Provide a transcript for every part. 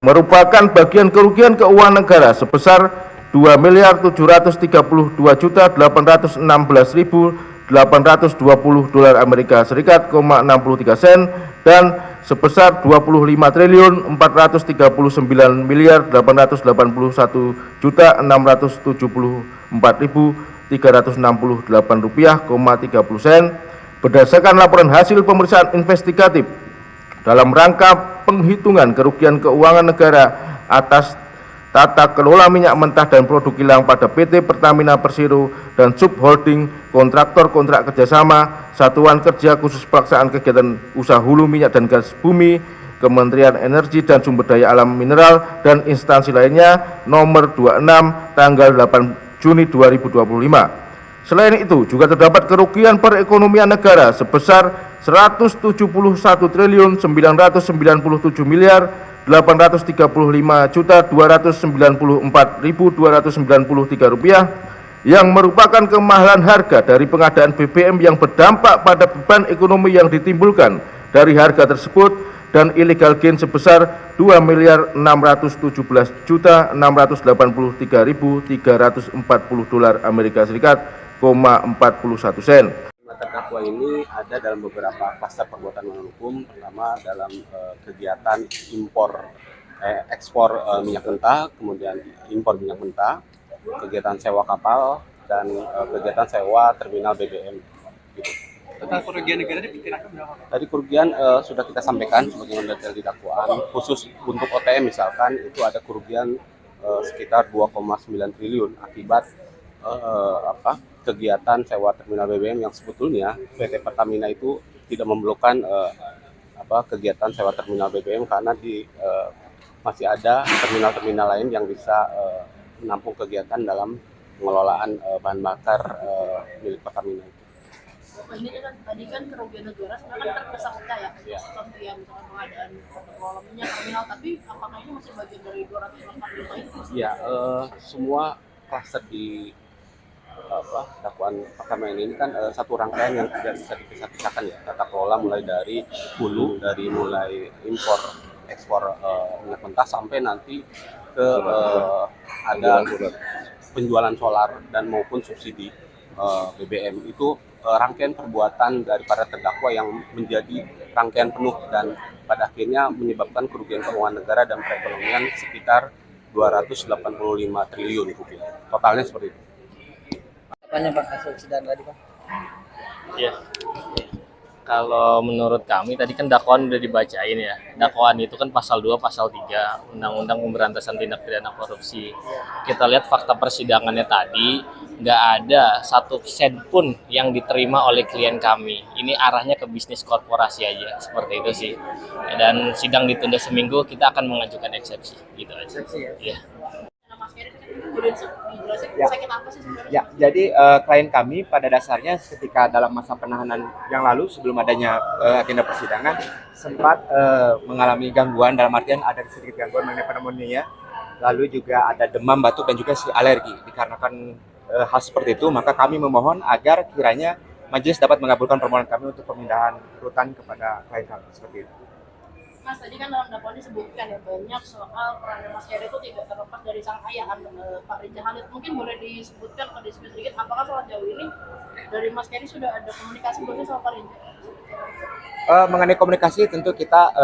merupakan bagian kerugian keuangan negara sebesar 2.732.816.820 dolar Amerika Serikat, 63 sen, dan sebesar 25.481.861.674.368 rupiah, 30 sen berdasarkan laporan hasil pemeriksaan investigatif dalam rangka penghitungan kerugian keuangan negara atas tata kelola minyak mentah dan produk kilang pada PT Pertamina Persero dan subholding kontraktor kontrak kerjasama Satuan Kerja Khusus Pelaksanaan Kegiatan Usaha Hulu Minyak dan Gas Bumi, Kementerian Energi dan Sumber Daya Alam Mineral dan instansi lainnya nomor 26 tanggal 8 Juni 2025. Selain itu juga terdapat kerugian perekonomian negara sebesar 171.935.835.294.293 rupiah yang merupakan kemahalan harga dari pengadaan BBM yang berdampak pada beban ekonomi yang ditimbulkan dari harga tersebut, dan illegal gain sebesar 2.679.683.340 dolar Amerika Serikat, 41 sen. Terdakwa ini ada dalam beberapa klaster perbuatan melawan hukum. Pertama dalam kegiatan ekspor minyak mentah, kemudian impor minyak mentah, kegiatan sewa kapal, dan kegiatan sewa terminal BBM. Gitu. Total kerugian negara diperkirakan berapa? Tadi kerugian sudah kita sampaikan sebagaimana detail di dakwaan. Khusus untuk OTM misalkan itu ada kerugian sekitar 2,9 triliun akibat kegiatan sewa terminal BBM yang sebetulnya PT Pertamina itu tidak memerlukan kegiatan sewa terminal BBM karena masih ada terminal-terminal lain yang bisa menampung kegiatan dalam pengelolaan bahan bakar milik Pertamina itu. Ini kan tadi kan kerugian negara sebenarnya kan tersangka ya, seperti yang misalkan pengadaan pengelola minyak terminal, tapi apakah ini masih bagian dari 285 itu? Ya, semua klaster di dakwaan Pertamina ini kan satu rangkaian yang tidak bisa dipisah-pisahkan ya. Tata kelola mulai dari hulu, mulai impor ekspor minyak mentah sampai nanti ke ada penjualan solar dan maupun subsidi BBM. Itu rangkaian perbuatan daripada terdakwa yang menjadi rangkaian penuh dan pada akhirnya menyebabkan kerugian keuangan negara dan perekonomian sekitar 285 triliun rupiah. Totalnya seperti itu. Apanya Pak hasil sidang tadi Pak? Iya. Kalau menurut kami tadi kan dakwaan udah dibacain ya. Dakwaan itu kan pasal 2, pasal 3 Undang-Undang Pemberantasan Tindak Pidana Korupsi. Kita lihat fakta persidangannya tadi, nggak ada 1 sen pun yang diterima oleh klien kami. Ini arahnya ke bisnis korporasi aja, seperti itu sih. Dan sidang ditunda seminggu, kita akan mengajukan eksepsi. Gitu aja. Eksepsi ya? Iya. Ya, jadi klien kami pada dasarnya ketika dalam masa penahanan yang lalu sebelum adanya agenda persidangan sempat mengalami gangguan, dalam artian ada sedikit gangguan mengenai pneumonia, lalu juga ada demam, batuk, dan juga alergi. Dikarenakan hal seperti itu, maka kami memohon agar kiranya majelis dapat mengabulkan permohonan kami untuk pemindahan rutan kepada klien kami seperti itu. Mas, tadi kan dalam dakwaan disebutkan ya banyak soal peran Mas Heri itu tidak terlepas dari sang ayah Pak Ridza Khalid. Mungkin boleh disebutkan atau disebut sedikit apakah soal jauh ini dari Mas Heri sudah ada komunikasi sama Pak Ridza? Mengenai komunikasi tentu kita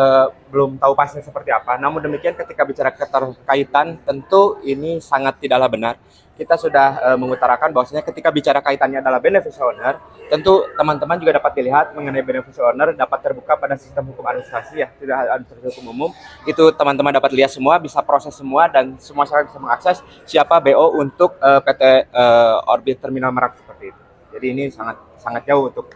belum tahu pastinya seperti apa. Namun demikian ketika bicara keterkaitan tentu ini sangat tidaklah benar. Kita sudah mengutarakan bahwasanya ketika bicara kaitannya adalah beneficial owner, tentu teman-teman juga dapat dilihat mengenai beneficial owner dapat terbuka pada sistem hukum administrasi ya, tidak administrasi hukum umum. Itu teman-teman dapat lihat semua, bisa proses semua dan semua masyarakat bisa mengakses siapa BO untuk PT Orbit Terminal Merak seperti itu. Jadi ini sangat jauh untuk